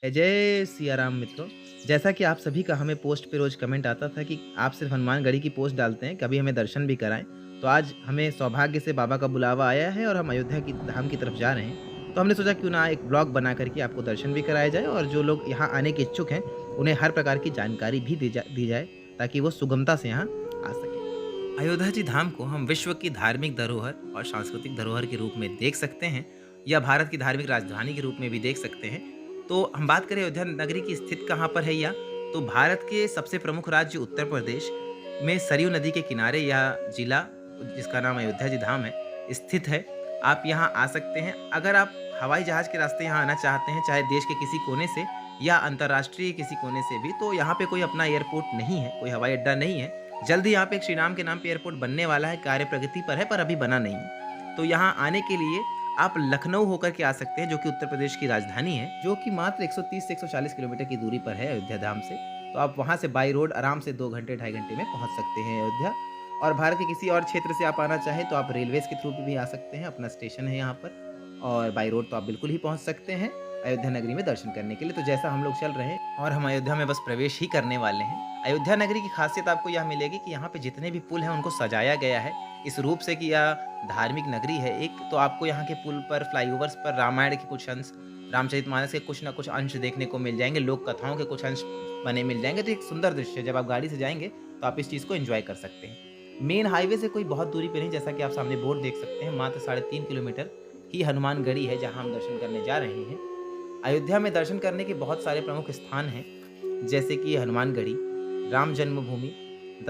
जय सिया राम मित्रों। जैसा कि आप सभी का हमें पोस्ट पे रोज़ कमेंट आता था कि आप सिर्फ़ हनुमानगढ़ी की पोस्ट डालते हैं, कभी हमें दर्शन भी कराएँ। तो आज हमें सौभाग्य से बाबा का बुलावा आया है और हम अयोध्या की धाम की तरफ जा रहे हैं। तो हमने सोचा क्यों ना एक ब्लॉग बना कर के आपको दर्शन भी कराया जाए और जो लोग यहाँ आने के इच्छुक हैं, उन्हें हर प्रकार की जानकारी भी दी जाए ताकि वो सुगमता से यहाँ आ सकें। अयोध्या जी धाम को हम विश्व की धार्मिक धरोहर और सांस्कृतिक धरोहर के रूप में देख सकते हैं या भारत की धार्मिक राजधानी के रूप में भी देख सकते हैं। तो हम बात करें अयोध्या नगरी की स्थित कहाँ पर है या तो भारत के सबसे प्रमुख राज्य उत्तर प्रदेश में सरयू नदी के किनारे यह जिला जिसका नाम अयोध्या जी धाम है स्थित है। आप यहाँ आ सकते हैं अगर आप हवाई जहाज के रास्ते यहाँ आना चाहते हैं, चाहे देश के किसी कोने से या अंतर्राष्ट्रीय किसी कोने से भी, तो यहाँ पे कोई अपना एयरपोर्ट नहीं है, कोई हवाई अड्डा नहीं है। जल्द ही यहाँ पे एक श्री राम के नाम पे एयरपोर्ट बनने वाला है, कार्य प्रगति पर है पर अभी बना नहीं है। तो यहाँ आने के लिए आप लखनऊ होकर के आ सकते हैं जो कि उत्तर प्रदेश की राजधानी है, जो कि मात्र 130 से 140 किलोमीटर की दूरी पर है अयोध्या धाम से। तो आप वहाँ से बाई रोड आराम से 2 घंटे, ढाई घंटे में पहुँच सकते हैं अयोध्या। और भारत के किसी और क्षेत्र से आप आना चाहें तो आप रेलवेज़ के थ्रू भी आ सकते हैं, अपना स्टेशन है यहाँ पर। और बाई रोड तो आप बिल्कुल ही पहुँच सकते हैं अयोध्या नगरी में दर्शन करने के लिए। तो जैसा हम लोग चल रहे हैं और हम अयोध्या में बस प्रवेश ही करने वाले हैं। अयोध्या नगरी की खासियत आपको यह मिलेगी कि यहाँ पे जितने भी पुल हैं उनको सजाया गया है इस रूप से कि यह धार्मिक नगरी है एक। तो आपको यहाँ के पुल पर, फ्लाईओवर्स पर रामायण के कुछ अंश, रामचरितमानस के कुछ ना कुछ अंश देखने को मिल जाएँगे, लोक कथाओं के कुछ अंश बने मिल जाएँगे। तो एक सुंदर दृश्य है, जब आप गाड़ी से जाएँगे तो आप इस चीज़ को एन्जॉय कर सकते हैं। मेन हाईवे से कोई बहुत दूरी पे नहीं, जैसा कि आप सामने बोर्ड देख सकते हैं, मात्र 3.5 किलोमीटर ही हनुमानगढ़ी है जहाँ हम दर्शन करने जा रहे हैं। अयोध्या में दर्शन करने के बहुत सारे प्रमुख स्थान हैं, जैसे कि हनुमानगढ़ी, राम जन्मभूमि,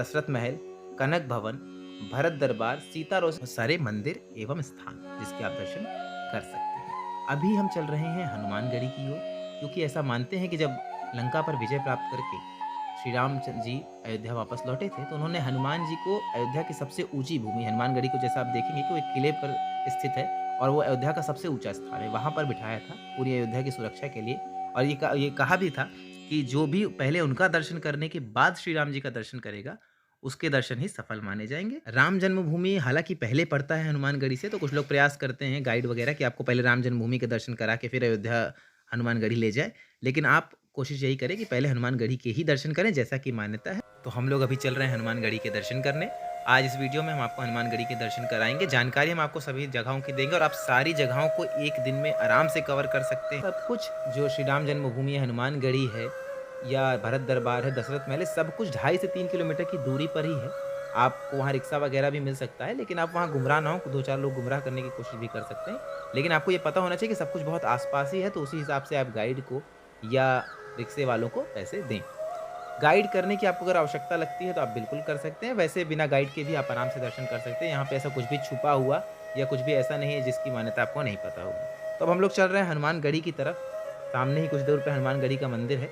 दशरथ महल, कनक भवन, भरत दरबार, सीता रोड, बहुत सारे मंदिर एवं स्थान जिसके आप दर्शन कर सकते हैं। अभी हम चल रहे हैं हनुमानगढ़ी की ओर, क्योंकि ऐसा मानते हैं कि जब लंका पर विजय प्राप्त करके श्री रामचंद्र जी अयोध्या वापस लौटे थे, तो उन्होंने हनुमान जी को अयोध्या की सबसे ऊँची भूमि हनुमानगढ़ी को, जैसा आप देखेंगे कि वो एक किले पर स्थित है और वो अयोध्या का सबसे ऊँचा स्थान है, वहाँ पर बिठाया था पूरी अयोध्या की सुरक्षा के लिए। और ये कहा भी था कि जो भी पहले उनका दर्शन करने के बाद श्री राम जी का दर्शन करेगा, उसके दर्शन ही सफल माने जाएँगे। राम जन्मभूमि हालाँकि पहले पड़ता है हनुमानगढ़ी से, तो कुछ लोग प्रयास करते हैं गाइड वगैरह कि आपको पहले राम जन्मभूमि के दर्शन करा के फिर अयोध्या हनुमानगढ़ी ले जाए। लेकिन आप कोशिश यही करें कि पहले हनुमानगढ़ी के ही दर्शन करें जैसा कि मान्यता है। तो हम लोग अभी चल रहे हैं हनुमानगढ़ी के दर्शन करने। आज इस वीडियो में हम आपको हनुमानगढ़ी के दर्शन कराएँगे, जानकारी हम आपको सभी जगहों की देंगे और आप सारी जगहों को एक दिन में आराम से कवर कर सकते हैं। सब कुछ जो श्री राम जन्मभूमि है, हनुमानगढ़ी है या भरत दरबार है, दशरथ महल है, सब कुछ 2.5 से 3 किलोमीटर की दूरी पर ही है। आपको वहाँ रिक्शा वगैरह भी मिल सकता है, लेकिन आप वहाँ गुमराह ना हो, 2-4 लोग गुमराह करने की कोशिश भी कर सकते हैं। लेकिन आपको ये पता होना चाहिए कि सब कुछ बहुत आस-पास ही है, तो उसी हिसाब से आप गाइड को या रिक्शे वालों को पैसे दें। गाइड करने की आपको अगर आवश्यकता लगती है तो आप बिल्कुल कर सकते हैं, वैसे बिना गाइड के भी आप आराम से दर्शन कर सकते हैं। यहाँ पे ऐसा कुछ भी छुपा हुआ या कुछ भी ऐसा नहीं है जिसकी मान्यता आपको नहीं पता होगी। तो अब हम लोग चल रहे हैं हनुमानगढ़ी की तरफ, सामने ही कुछ दूर पे हनुमानगढ़ी का मंदिर है।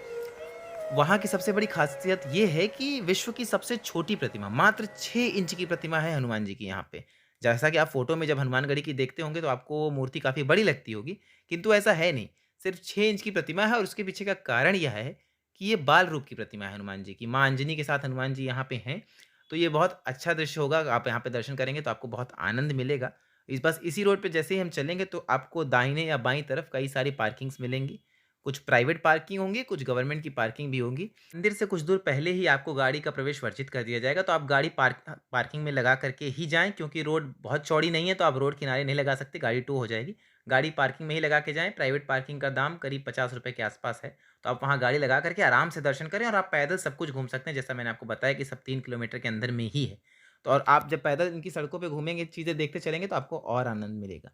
वहाँ की सबसे बड़ी ख़ासियत ये है कि विश्व की सबसे छोटी प्रतिमा, मात्र 6 इंच की प्रतिमा है हनुमान जी की यहाँ पे। जैसा कि आप फ़ोटो में जब हनुमानगढ़ी की देखते होंगे तो आपको मूर्ति काफ़ी बड़ी लगती होगी, किंतु ऐसा है नहीं। सिर्फ़ 6 इंच की प्रतिमा है और उसके पीछे का कारण यह है कि ये बाल रूप की प्रतिमा है हनुमान जी की। माँ अंजनी के साथ हनुमान जी यहाँ पे हैं, तो ये बहुत अच्छा दृश्य होगा। आप यहाँ पे दर्शन करेंगे तो आपको बहुत आनंद मिलेगा। बस इसी रोड पे जैसे ही हम चलेंगे तो आपको दाहिने या बाईं तरफ कई सारी पार्किंग्स मिलेंगी। कुछ प्राइवेट पार्किंग होंगी, कुछ गवर्नमेंट की पार्किंग भी होगी। मंदिर से कुछ दूर पहले ही आपको गाड़ी का प्रवेश वर्जित कर दिया जाएगा, तो आप गाड़ी पार्किंग में लगा करके ही जाएँ, क्योंकि रोड बहुत चौड़ी नहीं है, तो आप रोड किनारे नहीं लगा सकते, गाड़ी टो हो जाएगी। गाड़ी पार्किंग में ही लगा के जाएँ। प्राइवेट पार्किंग का दाम करीब ₹50 के आसपास है, तो आप वहाँ गाड़ी लगा करके आराम से दर्शन करें और आप पैदल सब कुछ घूम सकते हैं, जैसा मैंने आपको बताया कि सब 3 किलोमीटर के अंदर में ही है। तो और आप जब पैदल इनकी सड़कों पे घूमेंगे, चीज़ें देखते चलेंगे, तो आपको और आनंद मिलेगा।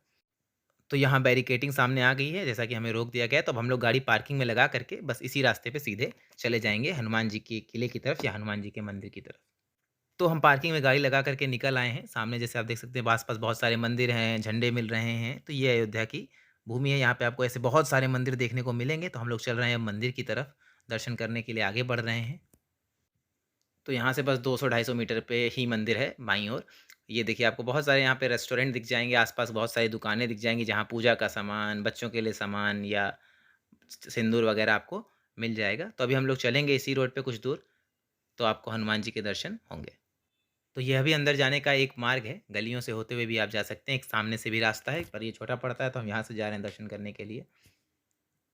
तो यहाँ बैरिकेडिंग सामने आ गई है, जैसा कि हमें रोक दिया गया है, तो अब हम लोग गाड़ी पार्किंग में लगा करके बस इसी रास्ते पे सीधे चले जाएँगे हनुमान जी के किले की तरफ या हनुमान जी के मंदिर की तरफ। तो हम पार्किंग में गाड़ी लगा करके निकल आए हैं। सामने जैसे आप देख सकते हैं आस-पास बहुत सारे मंदिर हैं, झंडे मिल रहे हैं, तो ये अयोध्या की भूमि है। यहाँ पे आपको ऐसे बहुत सारे मंदिर देखने को मिलेंगे, तो हम लोग चल रहे हैं अब मंदिर की तरफ, दर्शन करने के लिए आगे बढ़ रहे हैं। तो यहाँ से बस 200-250 मीटर पे ही मंदिर है बाईं ओर। ये देखिए आपको बहुत सारे यहाँ पे रेस्टोरेंट दिख जाएँगे, आस-पास बहुत सारी दुकानें दिख जाएँगी जहाँ पूजा का सामान, बच्चों के लिए सामान या सिंदूर वगैरह आपको मिल जाएगा। तो अभी हम लोग चलेंगे इसी रोड पे कुछ दूर, तो आपको हनुमान जी के दर्शन होंगे। तो यह भी अंदर जाने का एक मार्ग है, गलियों से होते हुए भी आप जा सकते हैं। एक सामने से भी रास्ता है, पर ये छोटा पड़ता है तो हम यहाँ से जा रहे हैं दर्शन करने के लिए।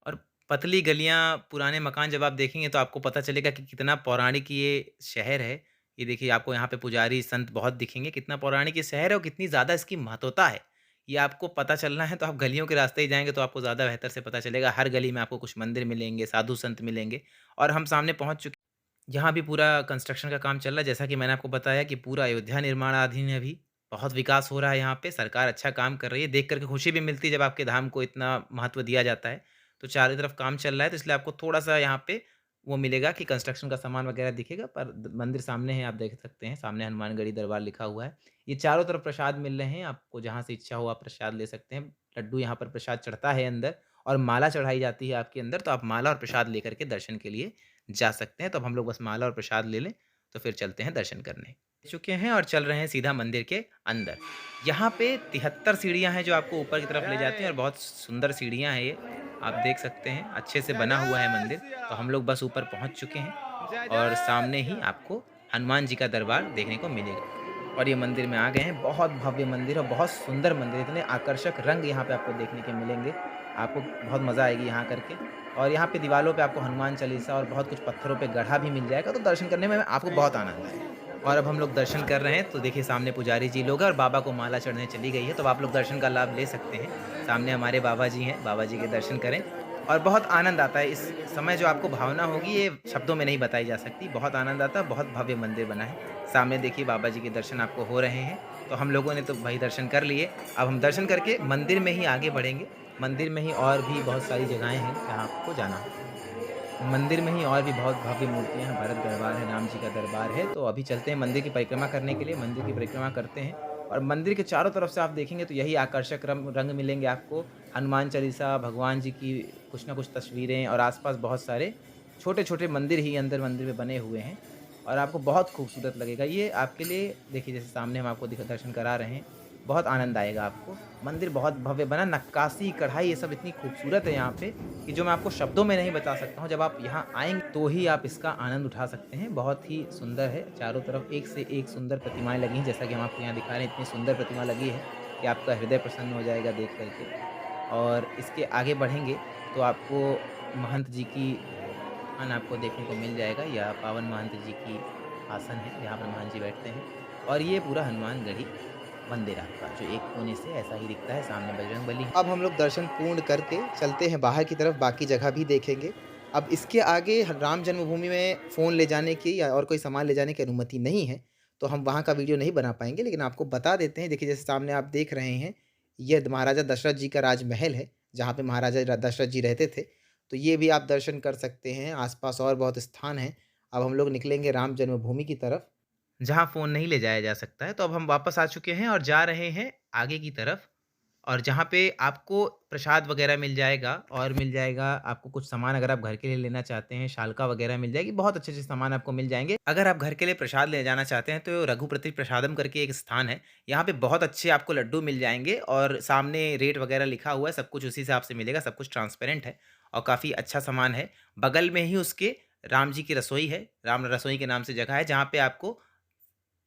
और पतली गलियाँ, पुराने मकान जब आप देखेंगे तो आपको पता चलेगा कि कितना पौराणिक ये शहर है। ये देखिए आपको यहाँ पे पुजारी, संत बहुत दिखेंगे, कितना पौराणिक ये शहर है और कितनी ज़्यादा इसकी महत्वता है। ये आपको पता चलना है तो आप गलियों के रास्ते ही जाएँगे तो आपको ज़्यादा बेहतर से पता चलेगा। हर गली में आपको कुछ मंदिर मिलेंगे, साधु संत मिलेंगे और हम सामने पहुँच चुके। यहाँ भी पूरा कंस्ट्रक्शन का काम चल रहा है, जैसा कि मैंने आपको बताया कि पूरा अयोध्या निर्माणाधीन है अभी। बहुत विकास हो रहा है यहाँ पे, सरकार अच्छा काम कर रही है, देख कर के खुशी भी मिलती है जब आपके धाम को इतना महत्व दिया जाता है। तो चारों तरफ काम चल रहा है, तो इसलिए आपको थोड़ा-सा यहाँ पे वो मिलेगा कि कंस्ट्रक्शन का सामान वगैरह दिखेगा, पर द मंदिर सामने है, आप देख सकते हैं, सामने हनुमानगढ़ी दरबार लिखा हुआ है। ये चारों तरफ प्रसाद मिल रहे हैं, आपको जहाँ से इच्छा हो आप प्रसाद ले सकते हैं। लड्डू यहाँ पर प्रसाद चढ़ता है अंदर और माला चढ़ाई जाती है आपके अंदर, तो आप माला और प्रसाद लेकर के दर्शन के लिए जा सकते हैं। तो अब हम लोग बस माला और प्रसाद ले लें, तो फिर चलते हैं दर्शन करने। चुके हैं और चल रहे हैं सीधा मंदिर के अंदर। यहाँ पे 73 सीढ़ियाँ हैं जो आपको ऊपर की तरफ ले जाती हैं और बहुत सुंदर सीढ़ियाँ हैं ये। आप देख सकते हैं, अच्छे से बना हुआ है मंदिर। तो हम लोग बस ऊपर पहुँच चुके हैं और सामने ही आपको हनुमान जी का दरबार देखने को मिलेगा। और ये मंदिर में आ गए हैं, बहुत भव्य मंदिर और बहुत सुंदर मंदिर है, इतने आकर्षक रंग यहाँ पे आपको देखने के मिलेंगे। आपको बहुत मज़ा आएगी यहाँ करके। और यहाँ पे दीवालों पे आपको हनुमान चालीसा और बहुत कुछ पत्थरों पे गढ़ा भी मिल जाएगा, तो दर्शन करने में आपको बहुत आनंद आएगा। और अब हम लोग दर्शन कर रहे हैं, तो देखिए सामने पुजारी जी लोग हैं और बाबा को माला चढ़ने चली गई है, तो आप लोग दर्शन का लाभ ले सकते हैं। सामने हमारे बाबा जी हैं, बाबा जी के दर्शन करें और बहुत आनंद आता है। इस समय जो आपको भावना होगी, ये शब्दों में नहीं बताई जा सकती। बहुत आनंद आता है, बहुत भव्य मंदिर बना है। सामने देखिए बाबा जी के दर्शन आपको हो रहे हैं, तो हम लोगों ने तो भाई दर्शन कर लिए। अब हम दर्शन करके मंदिर में ही आगे बढ़ेंगे। मंदिर में ही और भी बहुत सारी जगहें हैं जहाँ आपको जाना होगा। मंदिर में ही और भी बहुत भव्य मूर्तियाँ हैं, भरत दरबार है, राम जी का दरबार है, तो अभी चलते हैं मंदिर की परिक्रमा करने के लिए, मंदिर की परिक्रमा करते हैं और मंदिर के चारों तरफ से आप देखेंगे तो यही आकर्षक रंग मिलेंगे आपको। हनुमान चालीसा, भगवान जी की कुछ ना कुछ तस्वीरें और आस-पास बहुत सारे छोटे-छोटे मंदिर ही अंदर मंदिर में बने हुए हैं और आपको बहुत खूबसूरत लगेगा। ये आपके लिए देखिए जैसे सामने हम आपको दर्शन करा रहे हैं, बहुत आनंद आएगा आपको। मंदिर बहुत भव्य बना, नक्काशी, कढ़ाई ये सब इतनी खूबसूरत है यहाँ पे कि जो मैं आपको शब्दों में नहीं बता सकता हूँ। जब आप यहाँ आएँगे तो ही आप इसका आनंद उठा सकते हैं। बहुत ही सुंदर है, चारों तरफ एक से एक सुंदर प्रतिमाएँ लगी हैं, जैसा कि हम आपको यहाँ दिखा रहे हैं, इतनी सुंदर प्रतिमा लगी है कि आपका हृदय प्रसन्न हो जाएगा देख कर के। और इसके आगे बढ़ेंगे तो आपको महंत जी की स्थान आपको देखने को मिल जाएगा, या पावन महंत जी की आसन है, यहाँ पर महंत जी बैठते हैं। और ये पूरा हनुमानगढ़ी मंदिर आपका जो एक कोने से ऐसा ही दिखता है, सामने बजरंगबली है। अब हम लोग दर्शन पूर्ण करके चलते हैं बाहर की तरफ, बाकी जगह भी देखेंगे। अब इसके आगे राम जन्मभूमि में फ़ोन ले जाने की या और कोई सामान ले जाने की अनुमति नहीं है, तो हम वहाँ का वीडियो नहीं बना पाएँगे, लेकिन आपको बता देते हैं। देखिए जैसे सामने आप देख रहे हैं, ये महाराजा दशरथ जी का राजमहल है, जहाँ पे महाराजा दशरथ जी रहते थे। तो ये भी आप दर्शन कर सकते हैं, आस-पास और बहुत स्थान हैं। अब हम लोग निकलेंगे राम जन्मभूमि की तरफ, जहाँ फ़ोन नहीं ले जाया जा सकता है। तो अब हम वापस आ चुके हैं और जा रहे हैं आगे की तरफ, और जहाँ पे आपको प्रसाद वग़ैरह मिल जाएगा और मिल जाएगा आपको कुछ सामान, अगर आप घर के लिए लेना चाहते हैं, शालका वग़ैरह मिल जाएगी, बहुत अच्छे-अच्छे सामान आपको मिल जाएँगे। अगर आप घर के लिए प्रसाद ले जाना चाहते हैं तो रघुपति प्रसादम करके एक स्थान है, यहाँ पे बहुत अच्छे आपको लड्डू मिल जाएँगे और सामने रेट वग़ैरह लिखा हुआ है, सब कुछ उसी हिसाब से मिलेगा, सब कुछ ट्रांसपेरेंट है और काफ़ी अच्छा सामान है। बगल में ही उसके राम जी की रसोई है, राम रसोई के नाम से जगह है, जहाँ पे आपको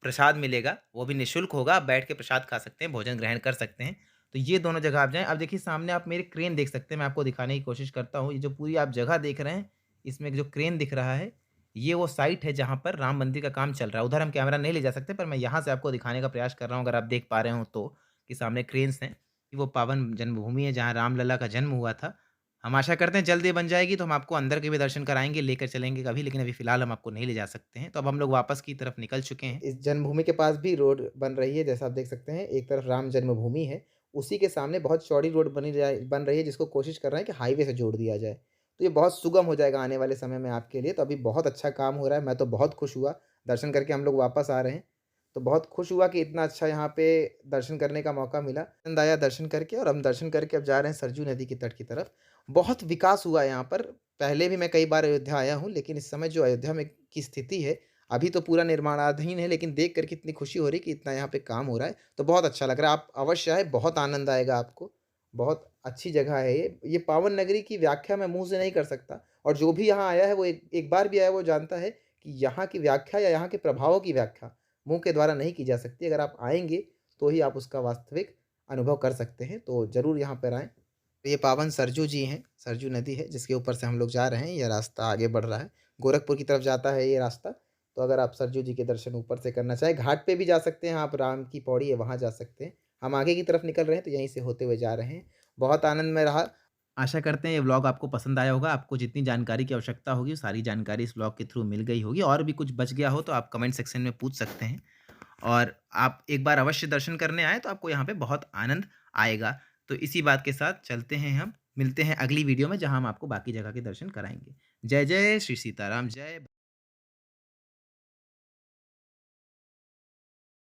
प्रसाद मिलेगा, वो भी निःशुल्क होगा, आप बैठ के प्रसाद खा सकते हैं, भोजन ग्रहण कर सकते हैं। तो ये दोनों जगह आप जाएँ। अब देखिए सामने आप मेरे क्रेन देख सकते हैं, मैं आपको दिखाने की कोशिश करता हूँ। ये जो पूरी आप जगह देख रहे हैं, इसमें जो क्रेन दिख रहा है, ये वो साइट है जहाँ पर राम मंदिर का काम चल रहा है। उधर हम कैमरा नहीं ले जा सकते, पर मैं यहाँ से आपको दिखाने का प्रयास कर रहा हूँ, अगर आप देख पा रहे हो तो, कि सामने क्रेन्स हैं। कि वो पावन जन्मभूमि है जहाँ रामलला का जन्म हुआ था। हम आशा करते हैं जल्द ये बन जाएगी तो हम आपको अंदर के भी दर्शन कराएँगे, लेकर चलेंगे कभी, लेकिन अभी फ़िलहाल हम आपको नहीं ले जा सकते हैं। तो अब हम लोग वापस की तरफ निकल चुके हैं। इस जन्मभूमि के पास भी रोड बन रही है, जैसा आप देख सकते हैं। एक तरफ राम जन्मभूमि है, उसी के सामने बहुत चौड़ी रोड बन रही है, जिसको कोशिश कर रहे हैं कि हाईवे से जोड़ दिया जाए। तो ये बहुत सुगम हो जाएगा आने वाले समय में आपके लिए। तो अभी बहुत अच्छा काम हो रहा है, मैं तो बहुत खुश हुआ। दर्शन करके हम लोग वापस आ रहे हैं, तो बहुत खुश हुआ कि इतना अच्छा यहाँ पे दर्शन करने का मौका मिला। आनंद आया दर्शन करके, और हम दर्शन करके अब जा रहे हैं सरजू नदी के तट की तरफ। बहुत विकास हुआ है यहाँ पर। पहले भी मैं कई बार अयोध्या आया हूँ, लेकिन इस समय जो अयोध्या में की स्थिति है, अभी तो पूरा निर्माणाधीन है, लेकिन देख कर के इतनी खुशी हो रही है कि इतना यहाँ पे काम हो रहा है, तो बहुत अच्छा लग रहा है। आप अवश्य आएँ, बहुत आनंद आएगा आपको। बहुत अच्छी जगह है ये। ये पावन नगरी की व्याख्या मैं मुँह से नहीं कर सकता, और जो भी यहाँ आया है, वो एक एक बार भी आया है, वो जानता है कि यहाँ की व्याख्या या यहाँ के प्रभावों की व्याख्या मुँह के द्वारा नहीं की जा सकती। अगर आप आएँगे, तो ही आप उसका वास्तविक अनुभव कर सकते हैं। तो ज़रूर यहाँ पर आएँ। ये पावन सरजू जी हैं, सरजू नदी है जिसके ऊपर से हम लोग जा रहे हैं, ये रास्ता आगे बढ़ रहा है। गोरखपुर की तरफ जाता है ये रास्ता, तो अगर आप सरजू जी के दर्शन ऊपर से करना चाहें, घाट पे भी जा सकते हैं आप, राम की पौड़ी है वहाँ जा सकते हैं। हम आगे की तरफ निकल रहे हैं तो यहीं से होते हुए जा रहे हैं। बहुत आनंदमय रहा। आशा करते हैं ये व्लॉग आपको पसंद आया होगा, आपको जितनी जानकारी की आवश्यकता होगी, वो सारी जानकारी इस व्लॉग के थ्रू मिल गई होगी और भी कुछ बच गया हो तो आप कमेंट सेक्शन में पूछ सकते हैं। और आप एक बार अवश्य दर्शन करने आएँ तो आपको यहाँ पे बहुत आनंद आएगा। तो इसी बात के साथ चलते हैं हम, मिलते हैं अगली वीडियो में जहाँ हम आपको बाकी जगह के दर्शन कराएँगे। जय जय श्री सीताराम, जय